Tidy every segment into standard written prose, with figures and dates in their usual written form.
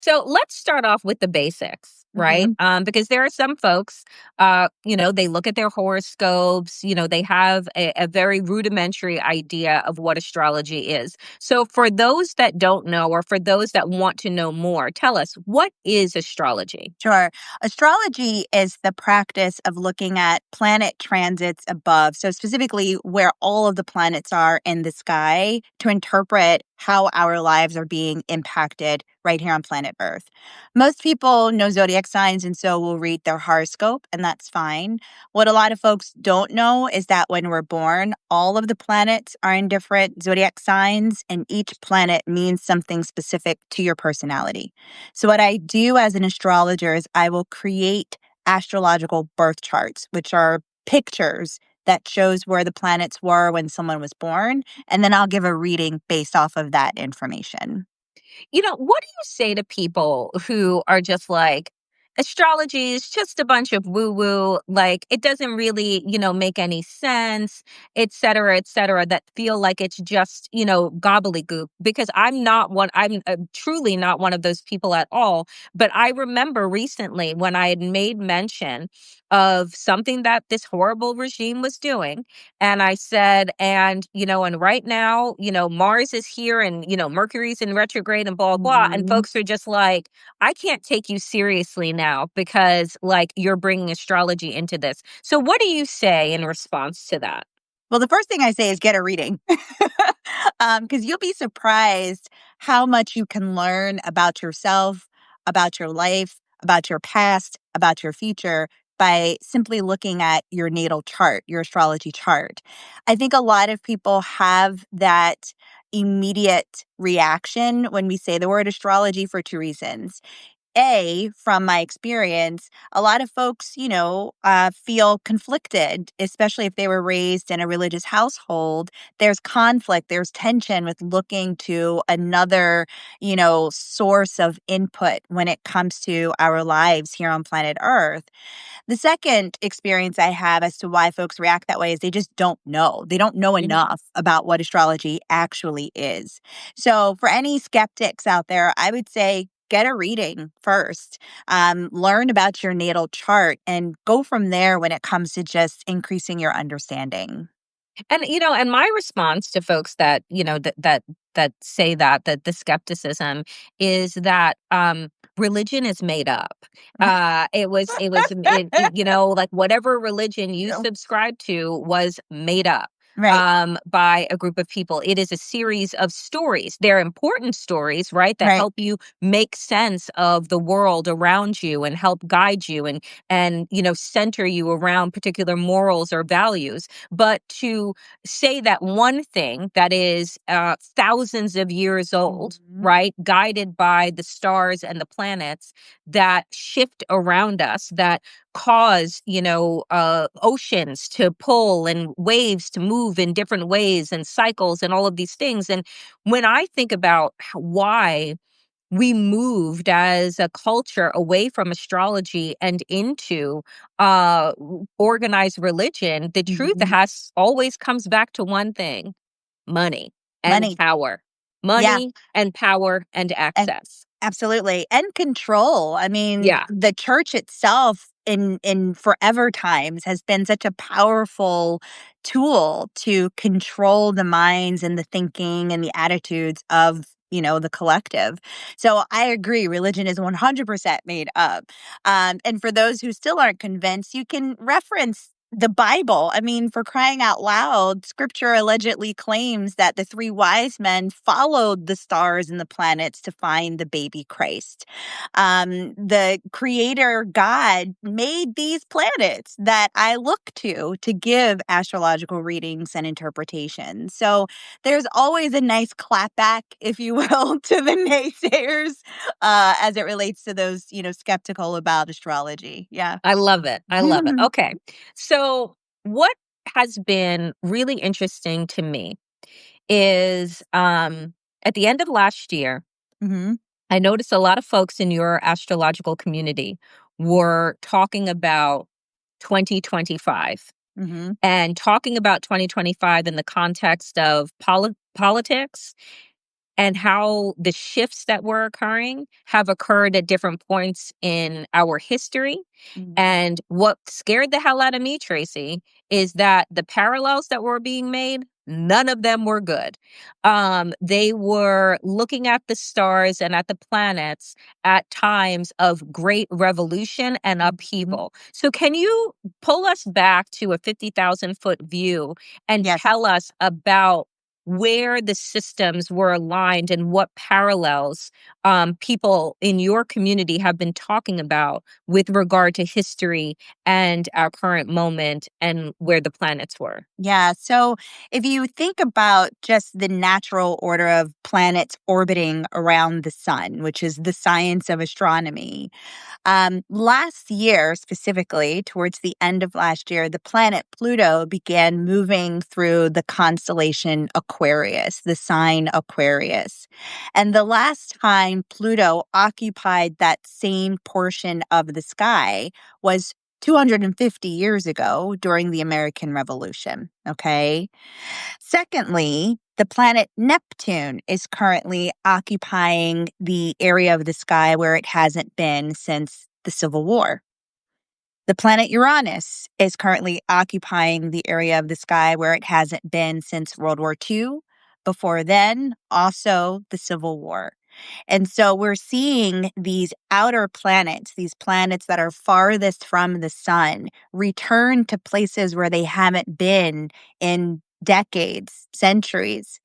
So let's start off with the basics, right? Mhm. Because there are some folks, they look at their horoscopes, they have a very rudimentary idea of what astrology is. So for those that don't know, or for those that want to know more, tell us, what is astrology? Sure. Astrology is the practice of looking at planet transits above. So, specifically, where all of the planets are in the sky to interpret how our lives are being impacted right here on planet Earth. Most people know zodiac signs and so will read their horoscope, and that's fine. What a lot of folks don't know is that when we're born, all of the planets are in different zodiac signs, and each planet means something specific to your personality. So, what I do as an astrologer is I will create astrological birth charts, which are pictures that shows where the planets were when someone was born, and then I'll give a reading based off of that information. What do you say to people who are just like, astrology is just a bunch of woo woo, like it doesn't really, make any sense, et cetera, that feel like it's just, gobbledygook? Because I'm truly not one of those people at all. But I remember recently when I had made mention of something that this horrible regime was doing. And I said, and right now, Mars is here and, Mercury's in retrograde and blah, blah. And Mhm. folks are just like, I can't take you seriously now because, like, you're bringing astrology into this. So, what do you say in response to that? Well, the first thing I say is get a reading. Because you'll be surprised how much you can learn about yourself, about your life, about your past, about your future by simply looking at your natal chart, your astrology chart. I think a lot of people have that immediate reaction when we say the word astrology for two reasons. From my experience, a lot of folks, feel conflicted, especially if they were raised in a religious household. There's conflict, there's tension with looking to another, source of input when it comes to our lives here on planet Earth. The second experience I have as to why folks react that way is they just don't know. They don't know Mhm. enough about what astrology actually is. So, for any skeptics out there, I would say get a reading first, learn about your natal chart, and go from there when it comes to just increasing your understanding. And my response to folks that, that say that the skepticism is that religion is made up. Like whatever religion you Yeah. subscribe to was made up Right. by a group of people. It is a series of stories. They're important stories, right? That Right. help you make sense of the world around you and help guide you and center you around particular morals or values. But to say that one thing that is thousands of years old, Mhm. right, guided by the stars and the planets that shift around us, that cause, oceans to pull and waves to move in different ways and cycles and all of these things. And when I think about why we moved as a culture away from astrology and into organized religion, the truth Mhm. has always comes back to one thing: money and Money. power. Yeah. Money and power and And access. absolutely. And control. I mean, Yeah. the church itself in forever times has been such a powerful tool to control the minds and the thinking and the attitudes of the collective. So I agree, religion is 100% made up. And for those who still aren't convinced, you can reference the Bible. I mean, for crying out loud, scripture allegedly claims that the three wise men followed the stars and the planets to find the baby Christ. The creator God made these planets that I look to give astrological readings and interpretations. So there's always a nice clapback, if you will, to the naysayers as it relates to those, skeptical about astrology. Yeah. I love it. I love it. Okay. So, what has been really interesting to me is at the end of last year, Hmm. I noticed a lot of folks in your astrological community were talking about 2025 Hmm. and talking about 2025 in the context of politics and how the shifts that were occurring have occurred at different points in our history. Mhm. And what scared the hell out of me, Tracy, is that the parallels that were being made, none of them were good. They were looking at the stars and at the planets at times of great revolution and Mhm. upheaval. So, can you pull us back to a 50,000-foot view and Yes. tell us about where the systems were aligned and what parallels people in your community have been talking about with regard to history and our current moment and where the planets were? Yeah. So if you think about just the natural order of planets orbiting around the sun, which is the science of astronomy, last year, specifically, towards the end of last year, the planet Pluto began moving through the constellation Aquarius, the sign Aquarius. And the last time Pluto occupied that same portion of the sky was 250 years ago during the American Revolution. Okay. Secondly, the planet Neptune is currently occupying the area of the sky where it hasn't been since the Civil War. The planet Uranus is currently occupying the area of the sky where it hasn't been since World War II. Before then, also the Civil War. And so we're seeing these outer planets, these planets that are farthest from the sun, return to places where they haven't been in decades, centuries.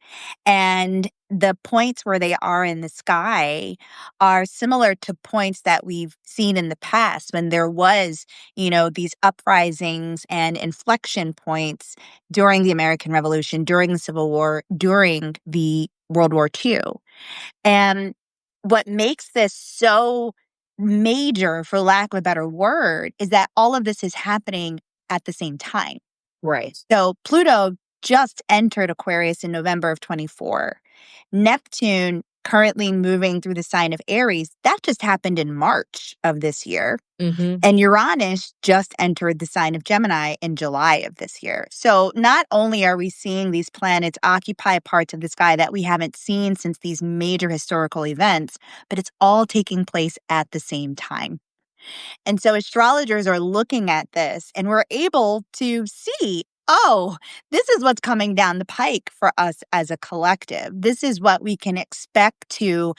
And the points where they are in the sky are similar to points that we've seen in the past when there was, these uprisings and inflection points during the American Revolution, during the Civil War, during the World War II. And what makes this so major, for lack of a better word, is that all of this is happening at the same time. Right. So Pluto just entered Aquarius in November of 24. Neptune currently moving through the sign of Aries, that just happened in March of this year. Hmm. And Uranus just entered the sign of Gemini in July of this year. So not only are we seeing these planets occupy parts of the sky that we haven't seen since these major historical events, but it's all taking place at the same time. And so astrologers are looking at this and we're able to see, oh, this is what's coming down the pike for us as a collective. This is what we can expect to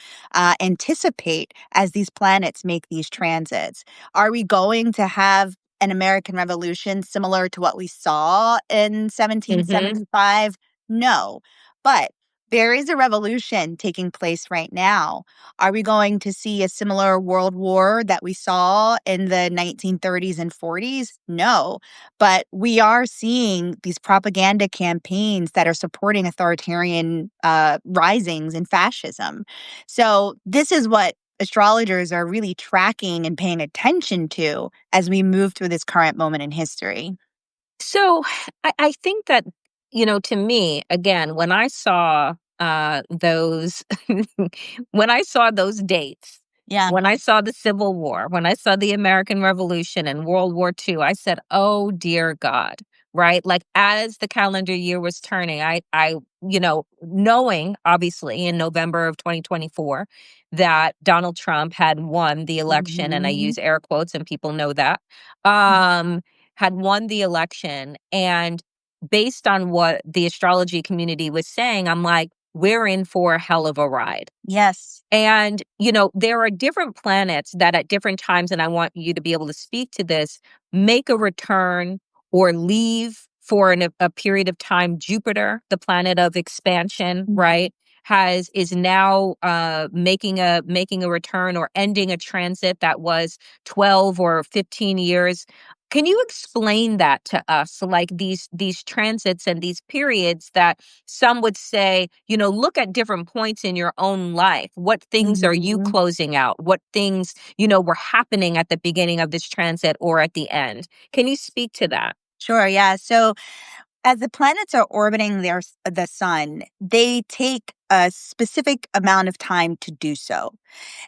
anticipate as these planets make these transits. Are we going to have an American Revolution similar to what we saw in Hmm. 1775? No. But there is a revolution taking place right now. Are we going to see a similar world war that we saw in the 1930s and 40s? No. But we are seeing these propaganda campaigns that are supporting authoritarian risings and fascism. So, this is what astrologers are really tracking and paying attention to as we move through this current moment in history. So I think that, to me, again, when I saw those, when I saw those dates, Yeah. when I saw the Civil War, when I saw the American Revolution and World War II, I said, oh, dear God. Right. Like as the calendar year was turning, knowing obviously in November of 2024 that Donald Trump had won the election, and I Mhm. use air quotes and people know that. Um, had won the election. And based on what the astrology community was saying, I'm like, we're in for a hell of a ride. Yes. And, there are different planets that at different times, and I want you to be able to speak to this, make a return or leave for a period of time. Jupiter, the planet of expansion, Mhm. right, is now making a return or ending a transit that was 12 or 15 years. Can you explain that to us? Like these transits and these periods that some would say, look at different points in your own life. What things are you Mhm. closing out? What things, were happening at the beginning of this transit or at the end? Can you speak to that? Sure, yeah. So as the planets are orbiting the sun, they take a specific amount of time to do so.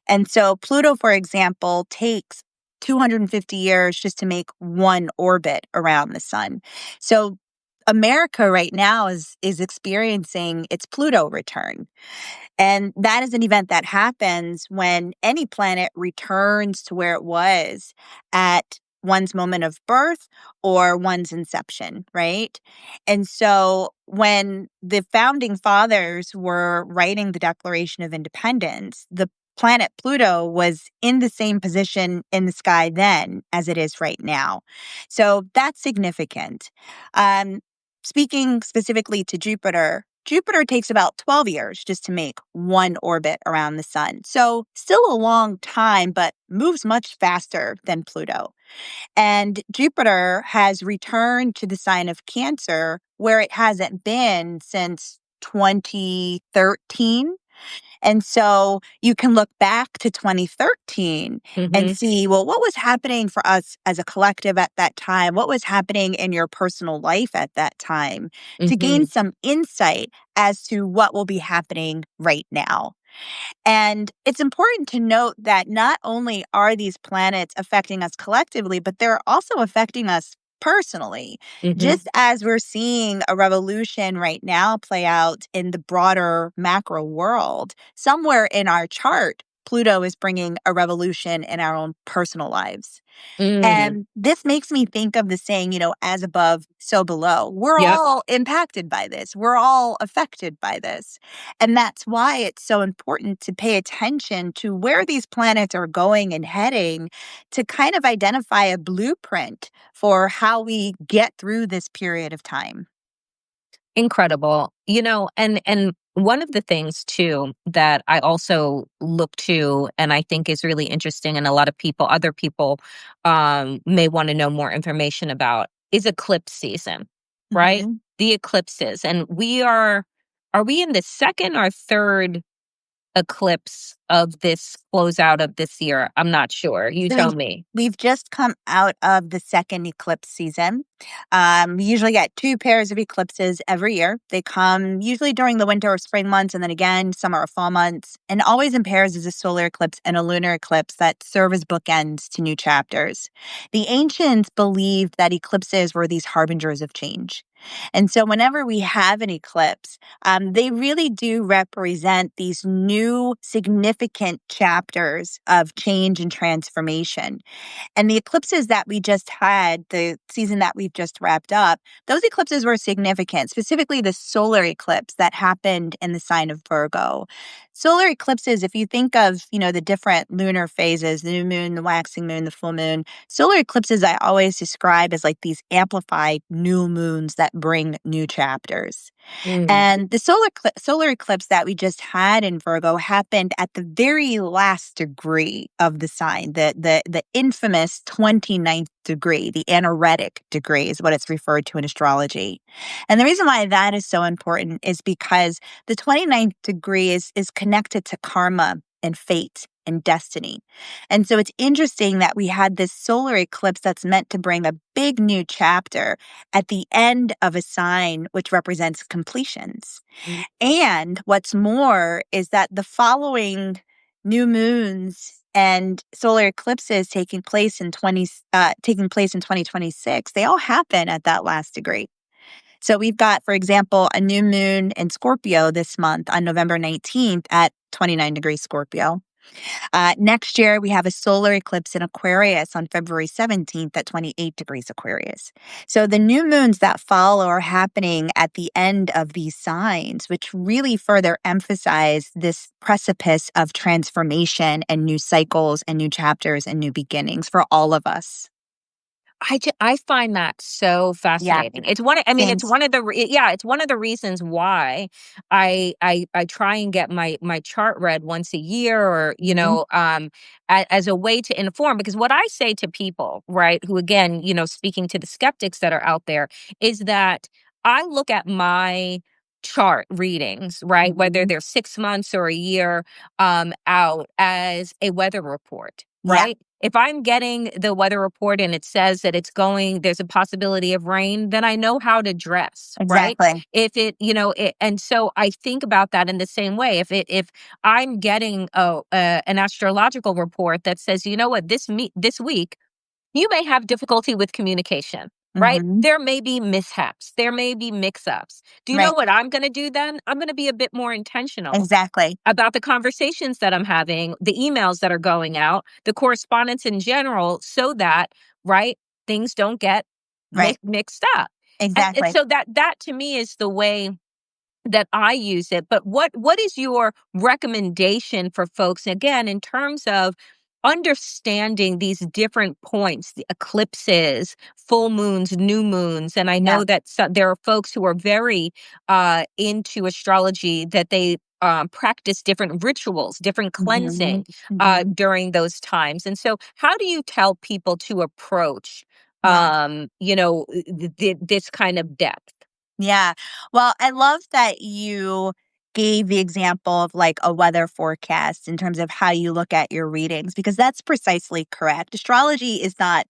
And so Pluto, for example, takes 250 years just to make one orbit around the sun. So America right now is experiencing its Pluto return. And that is an event that happens when any planet returns to where it was at one's moment of birth or one's inception, right? And so when the founding fathers were writing the Declaration of Independence, the planet Pluto was in the same position in the sky then as it is right now. So that's significant. Um, Speaking specifically to Jupiter, Jupiter takes about 12 years just to make one orbit around the sun. So, still a long time, but moves much faster than Pluto. And Jupiter has returned to the sign of Cancer, where it hasn't been since 2013. And so you can look back to 2013 and Mhm. see, well, what was happening for us as a collective at that time? What was happening in your personal life at that time to gain Mhm. some insight as to what will be happening right now? And it's important to note that not only are these planets affecting us collectively, but they're also affecting us personally. Mhm. Just as we're seeing a revolution right now play out in the broader macro world, somewhere in our chart, Pluto is bringing a revolution in our own personal lives. Mm. And this makes me think of the saying, as above, so below. We're Yep. all impacted by this. We're all affected by this. And that's why it's so important to pay attention to where these planets are going and heading to kind of identify a blueprint for how we get through this period of time. Incredible. And one of the things too that I also look to and I think is really interesting and a lot of other people may want to know more information about is eclipse season, right? Mhm. The eclipses. And are we in the second or third eclipse of this closeout of this year? I'm not sure. You So tell me. we've just come out of the second eclipse season. We usually get two pairs of eclipses every year. They come usually during the winter or spring months, and then again, summer or fall months. And always in pairs is a solar eclipse and a lunar eclipse that serve as bookends to new chapters. The ancients believed that eclipses were these harbingers of change. And so, whenever we have an eclipse, they really do represent these new significant chapters of change and transformation. And the eclipses that we just had, the season that we've just wrapped up, those eclipses were significant, specifically the solar eclipse that happened in the sign of Virgo. Solar eclipses, if you think of, the different lunar phases, the new moon, the waxing moon, the full moon, solar eclipses I always describe as like these amplified new moons that bring new chapters. Mm. And the solar eclipse that we just had in Virgo happened at the very last degree of the sign, the infamous 29th degree, the anaretic degree is what it's referred to in astrology. And the reason why that is so important is because the 29th degree is connected to karma and fate and destiny. And so it's interesting that we had this solar eclipse that's meant to bring a big new chapter at the end of a sign which represents completions. Mm. And what's more is that the following new moons and solar eclipses taking place in 2026, they all happen at that last degree. So we've got, for example, a new moon in Scorpio this month on November 19th at 29 degrees Scorpio. Next year, we have a solar eclipse in Aquarius on February 17th at 28 degrees Aquarius. So the new moons that follow are happening at the end of these signs, which really further emphasize this precipice of transformation and new cycles and new chapters and new beginnings for all of us. I find that so Yeah, fascinating. It's one I mean, same. it's one of the yeah, it's one of the reasons why I try and get my chart read once a year or, Mhm. as a way to inform because what I say to people, right, who again, speaking to the skeptics that are out there is that I look at my chart readings, right, whether Mhm. they're 6 months or a year out as a weather report, Yeah, right? If I'm getting the weather report and it says that there's a possibility of rain, then I know how to dress, right? exactly. If and so I think about that in the same way. If I'm getting an astrological report that says, you know what, this week you may have difficulty with communication. right? Mhm. There may be mishaps, there may be mix ups. Do you know Right. what I'm going to do then? I'm going to be a bit more intentional Exactly. about the conversations that I'm having, the emails that are going out, the correspondence in general, so that, right, things don't get Right. mixed up. And Exactly. so that to me is the way that I use it. But what is your recommendation for folks again in terms of understanding these different points, the eclipses, full moons, new moons? And I Yeah. know that there are folks who are very into astrology that they practice different rituals, different Mhm. cleansing Mhm. during those times. And so, how do you tell people to approach, Yeah. this kind of depth? Yeah. Well, I love that you gave the example of like a weather forecast in terms of how you look at your readings, because that's precisely correct. Astrology is not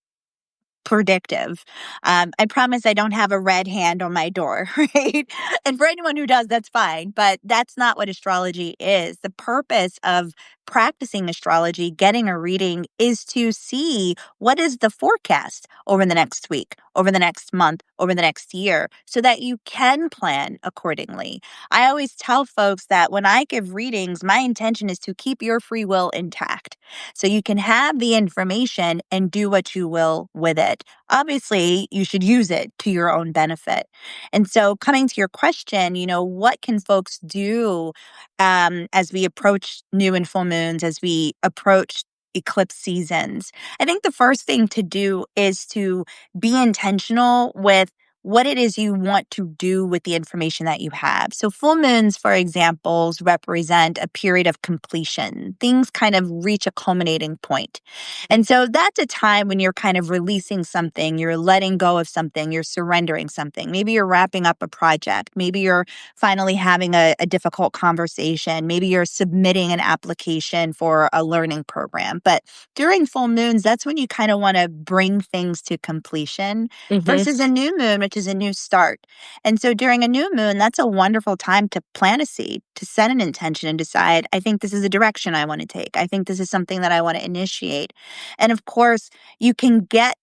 predictive. I promise I don't have a red hand on my door, right? And for anyone who does, that's fine. But that's not what astrology is. The purpose of practicing astrology, getting a reading, is to see what is the forecast over the next week, over the next month, over the next year, so that you can plan accordingly. I always tell folks that when I give readings, my intention is to keep your free will intact so you can have the information and do what you will with it. Obviously, you should use it to your own benefit. And so, coming to your question, what can folks do as we approach new and full moons, as we approach eclipse seasons? I think the first thing to do is to be intentional with what it is you want to do with the information that you have. So, full moons, for examples, represent a period of completion. Things kind of reach a culminating point. And so, that's a time when you're kind of releasing something, you're letting go of something, you're surrendering something. Maybe you're wrapping up a project. Maybe you're finally having a difficult conversation. Maybe you're submitting an application for a learning program. But during full moons, that's when you kind of want to bring things to completion Hmm. versus a new moon, which is a new start. And so during a new moon, that's a wonderful time to plant a seed, to set an intention and decide, I think this is a direction I want to take. I think this is something that I want to initiate. And of course, you can get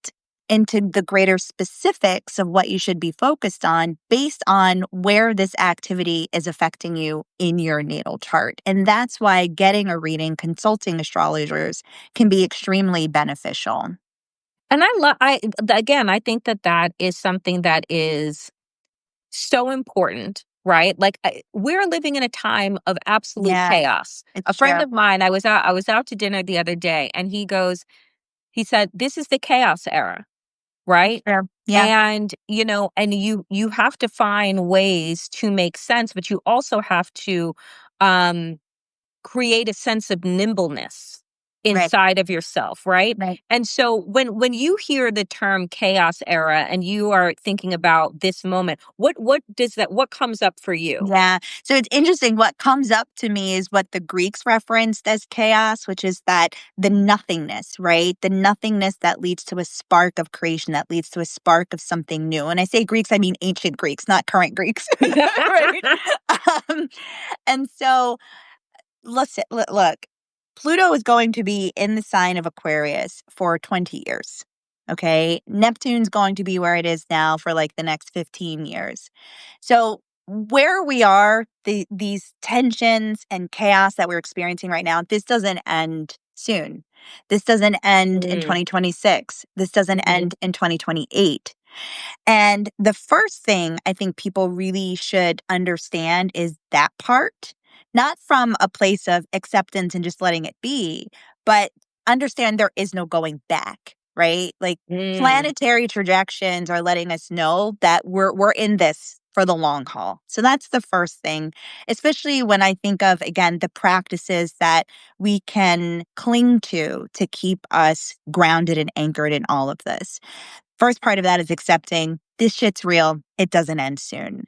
into the greater specifics of what you should be focused on based on where this activity is affecting you in your natal chart. And that's why getting a reading, consulting astrologers can be extremely beneficial. And again, I think that is something that is so important, right? Like we're living in a time of absolute Yeah, chaos. A it's friend true. of mine, I was out to dinner the other day, and he said, "This is the chaos era," It's right? true. Yeah, And you have to find ways to make sense, but you also have to um create a sense of nimbleness right, inside of yourself, right? right. And so when you hear the term chaos era and you are thinking about this moment, what comes up for you? Yeah. So it's interesting. What comes up to me is what the Greeks referenced as chaos, which is that the nothingness, right? The nothingness that leads to a spark of creation, that leads to a spark of something new. And I say Greeks, I mean ancient Greeks, not current Greeks, right? Um, and so listen, look, Pluto is going to be in the sign of Aquarius for 20 years. Okay. Neptune's going to be where it is now for like the next 15 years. So, where we are, these tensions and chaos that we're experiencing right now, this doesn't end soon. This doesn't end in Mm, 2026. This doesn't mhm. end in 2028. And the first thing I think people really should understand is that part, not from a place of acceptance and just letting it be, but understand there is no going back, right? Like Mm. planetary trajections are letting us know that we're in this for the long haul. So that's the first thing, especially when I think of again the practices that we can cling to keep us grounded and anchored in all of this. First part of that is accepting this shit's real. It doesn't end soon.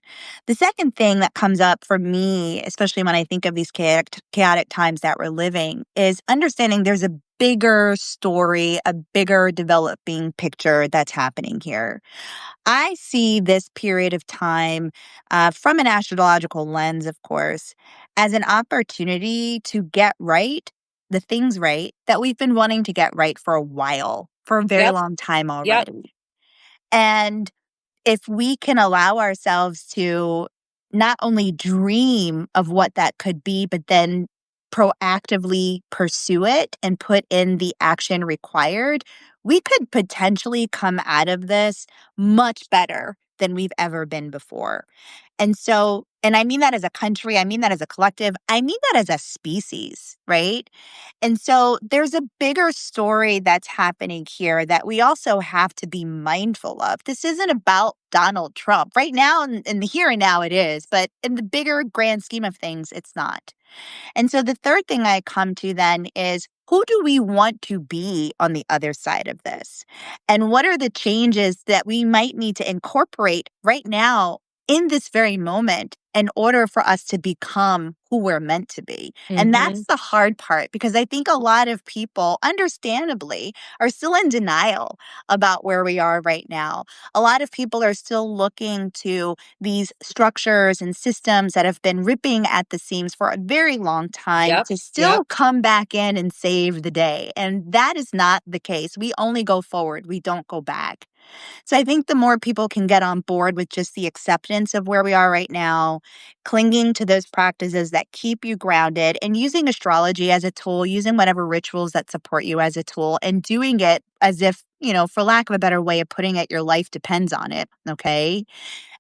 The second thing that comes up for me, especially when I think of these chaotic times that we're living, is understanding there's a bigger story, a bigger developing picture that's happening here. I see this period of time from an astrological lens, of course, as an opportunity to get right the things right that we've been wanting to get right for a while, for a very Yep, long time yep. already. And if we can allow ourselves to not only dream of what that could be, but then proactively pursue it and put in the action required, we could potentially come out of this much better than we've ever been before. And so, and I mean that as a country, I mean that as a collective, I mean that as a species, right? And so there's a bigger story that's happening here that we also have to be mindful of. This isn't about Donald Trump. Right now, in the here and now, it is. But in the bigger grand scheme of things, it's not. And so the third thing I come to then is, who do we want to be on the other side of this? And what are the changes that we might need to incorporate right now in this very moment in order for us to become who we're meant to be? And Mhm. that's the hard part, because I think a lot of people, understandably, are still in denial about where we are right now. A lot of people are still looking to these structures and systems that have been ripping at the seams for a very long time Yep. to Yep. still come back in and save the day. And that is not the case. We only go forward, we don't go back. So I think the more people can get on board with just the acceptance of where we are right now, clinging to those practices that keep you grounded, and using astrology as a tool, using whatever rituals that support you as a tool, and doing it as if, for lack of a better way of putting it, your life depends on it. Okay.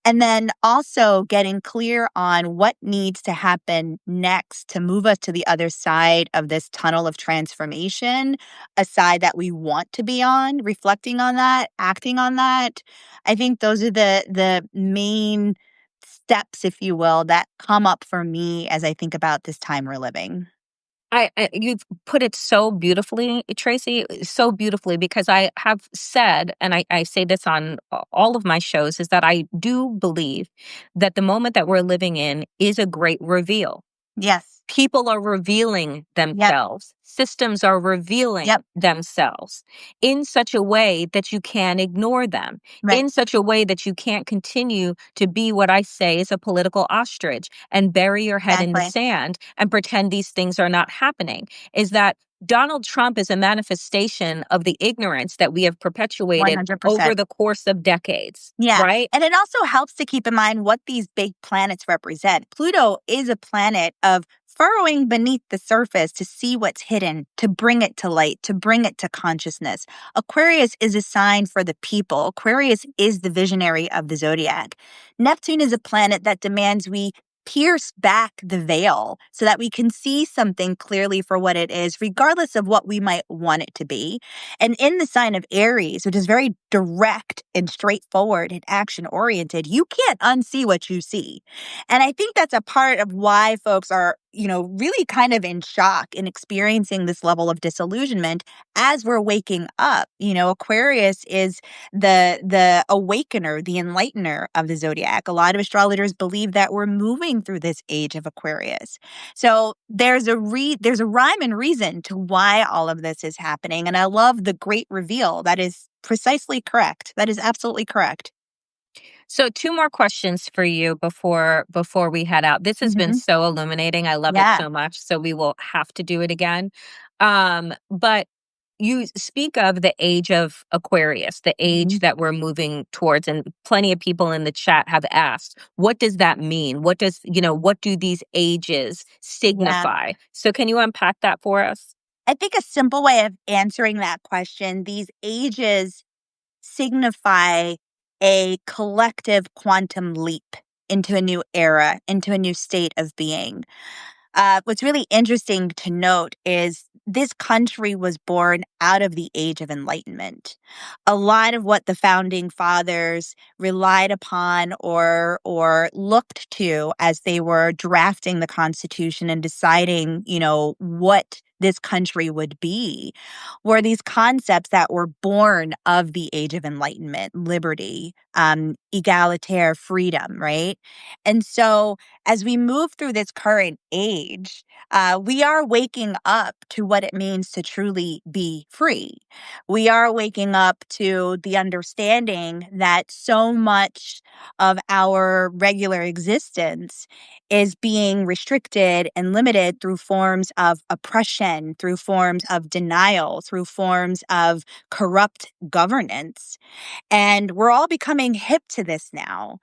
And then also getting clear on what needs to happen next to move us to the other side of this tunnel of transformation, a side that we want to be on, reflecting on that, acting on that. I think those are the main steps, if you will, that come up for me as I think about this time we're living. You've put it so beautifully, Tracy, so beautifully, because I have said, and I say this on all of my shows, is that I do believe that the moment that we're living in is a great reveal. Yes. People are revealing Yep. themselves. Systems are revealing Yep. themselves in such a way that you can't ignore them, Right. in such a way that you can't continue to be what I say is a political ostrich and bury your head in the Exactly. sand and pretend these things are not happening. Is that Donald Trump is a manifestation of the ignorance that we have perpetuated over 100%. the course of decades, Yeah. right? And it also helps to keep in mind what these big planets represent. Pluto is a planet of furrowing beneath the surface to see what's hidden, to bring it to light, to bring it to consciousness. Aquarius is a sign for the people. Aquarius is the visionary of the zodiac. Neptune is a planet that demands we pierce back the veil so that we can see something clearly for what it is, regardless of what we might want it to be. And in the sign of Aries, which is very direct and straightforward and action oriented, you can't unsee what you see. And I think that's a part of why folks are, really kind of in shock and experiencing this level of disillusionment as we're waking up. Aquarius is the awakener, the enlightener of the zodiac. A lot of astrologers believe that we're moving through this age of Aquarius. So there's a rhyme and reason to why all of this is happening. And I love the great reveal. That is precisely correct. That is absolutely correct. So two more questions for you before we head out. This has been Hmm. so illuminating. I love it Yeah. so much. So we will have to do it again. But you speak of the age of Aquarius, the age Mhm. that we're moving towards, and plenty of people in the chat have asked, what does that mean? What do these ages Yeah. signify? So can you unpack that for us? I think a simple way of answering that question, these ages signify a collective quantum leap into a new era, into a new state of being. What's really interesting to note is this country was born out of the age of enlightenment. A lot of what the founding fathers relied upon or looked to as they were drafting the Constitution and deciding, what this country would be, were these concepts that were born of the age of enlightenment, liberty, egalitarian freedom, right? And so as we move through this current age, we are waking up to what it means to truly be free. We are waking up to the understanding that so much of our regular existence is being restricted and limited through forms of oppression, through forms of denial, through forms of corrupt governance. And we're all becoming hip to this now.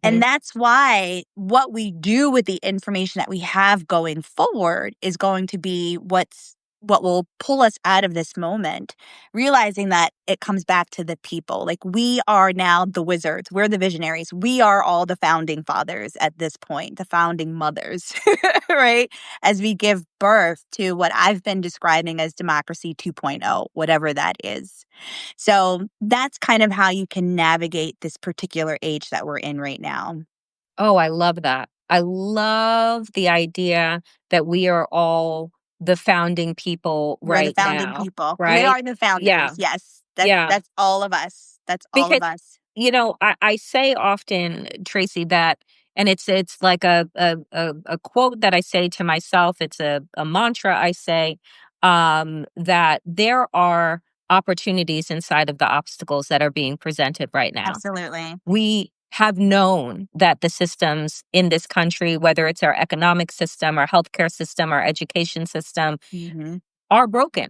And Mhm. that's why what we do with the information that we have going forward is going to be what will pull us out of this moment, realizing that it comes back to the people. Like, we are now the wizards, we're the visionaries, we are all the founding fathers at this point, the founding mothers, right? As we give birth to what I've been describing as democracy 2.0, whatever that is. So that's kind of how you can navigate this particular age that we're in right now. Oh, I love that. I love the idea that we are all the founding people We're the right founding now, people. We right? are the founders. Yeah, Yes. That's yeah. that's all of us. That's all Because, of us. I say often, Tracy, that, and it's like a quote that I say to myself, it's a mantra I say, that there are opportunities inside of the obstacles that are being presented right now. Absolutely. We have known that the systems in this country, whether it's our economic system, our healthcare system, our education system, Mhm. are broken.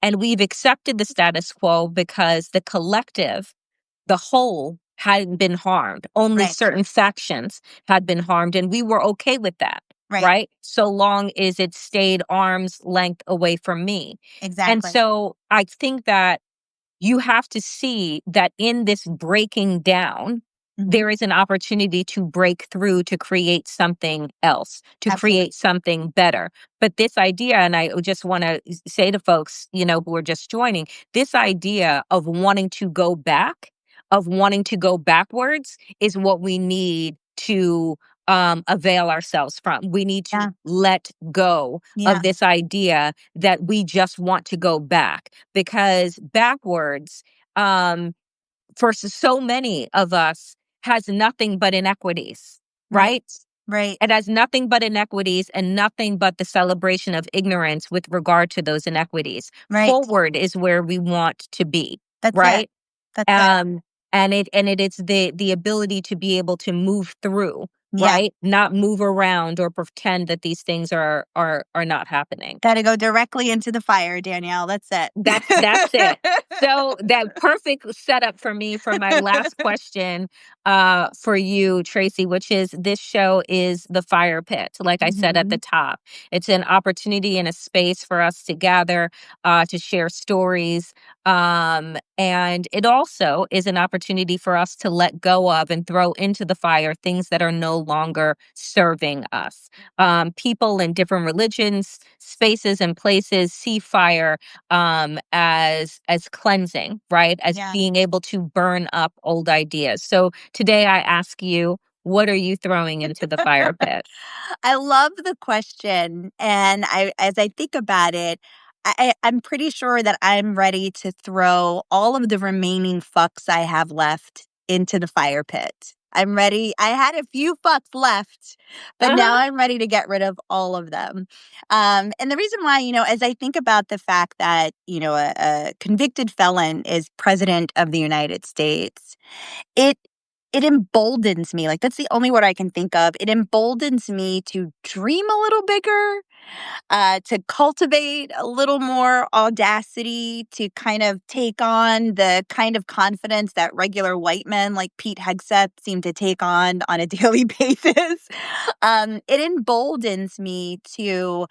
And we've accepted the status quo because the collective, the whole, hadn't been harmed. Only Right. certain factions had been harmed, and we were okay with that, Right. right? So long as it stayed arm's length away from me. And Exactly. so I think that you have to see that in this breaking down, Mhm. there is an opportunity to break through to create something else, to Absolutely. create something better. But this idea, and I just want to say to folks, who are just joining, this idea of wanting to go back, of wanting to go backwards, is what we need to avail ourselves from. We need to Yeah. let go of Yeah. this idea that we just want to go back, because backwards, um, for so many of us, has nothing but inequities, Right. right? Right. It has nothing but inequities and nothing but the celebration of ignorance with regard to those inequities. Right. Forward is where we want to be, That's it. right? That's it. Um, and it's the ability to be able to move through, Yeah. right? Not move around or pretend that these things are not happening. Gotta go directly into the fire, Danielle. That's That's it. it. So that perfect setup for me for my last question for you, Tracy, which is, this show is the fire pit. Like I said at the Mhm. top, it's an opportunity and a space for us to gather, to share stories. And it also is an opportunity for us to let go of and throw into the fire things that are no longer serving us. People in different religions, spaces, and places see fire as cleansing, right? As Yeah. being able to burn up old ideas. So today I ask you, what are you throwing into the fire pit? I love the question, and as I think about it, I'm pretty sure that I'm ready to throw all of the remaining fucks I have left into the fire pit. I'm ready. I had a few fucks left, but now Uh-huh. I'm ready to get rid of all of them. And the reason why, as I think about the fact that, a convicted felon is president of the United States, it it emboldens me, like, that's the only word I can think of. It emboldens me to dream a little bigger, to cultivate a little more audacity, to kind of take on the kind of confidence that regular white men like Pete Hegseth seem to take on a daily basis. It emboldens me to,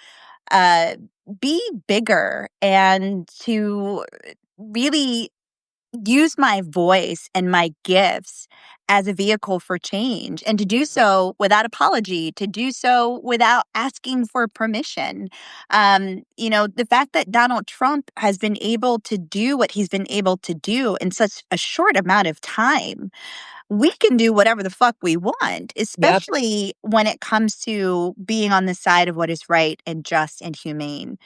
uh, be bigger and to really use my voice and my gifts as a vehicle for change, and to do so without apology, to do so without asking for permission. The fact that Donald Trump has been able to do what he's been able to do in such a short amount of time, we can do whatever the fuck we want, Yep. especially when it comes to being on the side of what is right and just and humane.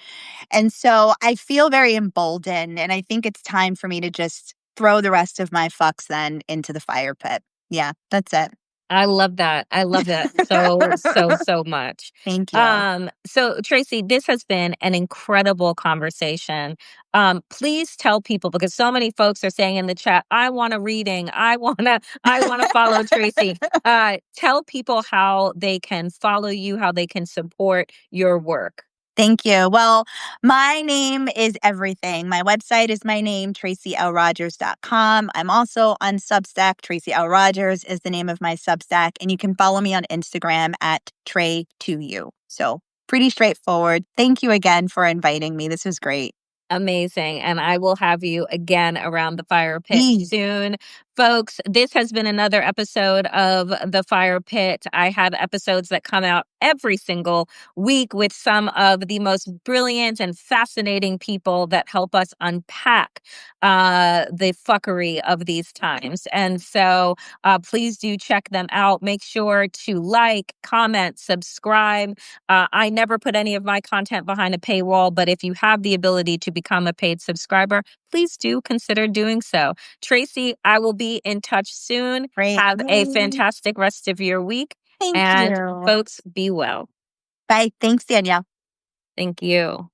And so I feel very emboldened, and I think it's time for me to just throw the rest of my fucks then into the fire pit. Yeah, that's it. I love that. I love that so, so, so much. Thank you. So Tracy, this has been an incredible conversation. Please tell people because so many folks are saying in the chat, I want a reading. I wanna follow Tracy. Tell people how they can follow you, how they can support your work. Thank you. Well, my name is everything. My website is my name, TraceyLRogers.com. I'm also on Substack. Tracey L. Rogers is the name of my Substack. And you can follow me on Instagram at Trey2U. So pretty straightforward. Thank you again for inviting me. This was great. Amazing. And I will have you again around the fire pit Please. soon. Folks, this has been another episode of The Fire Pit. I have episodes that come out every single week with some of the most brilliant and fascinating people that help us unpack the fuckery of these times. And so please do check them out. Make sure to like, comment, subscribe. I never put any of my content behind a paywall, but if you have the ability to become a paid subscriber, please do consider doing so. Tracy, I will be in touch soon. Great. Have a Yay. fantastic rest of your week. Thank And you. folks, be well. Bye. Thanks, Danielle. Thank you.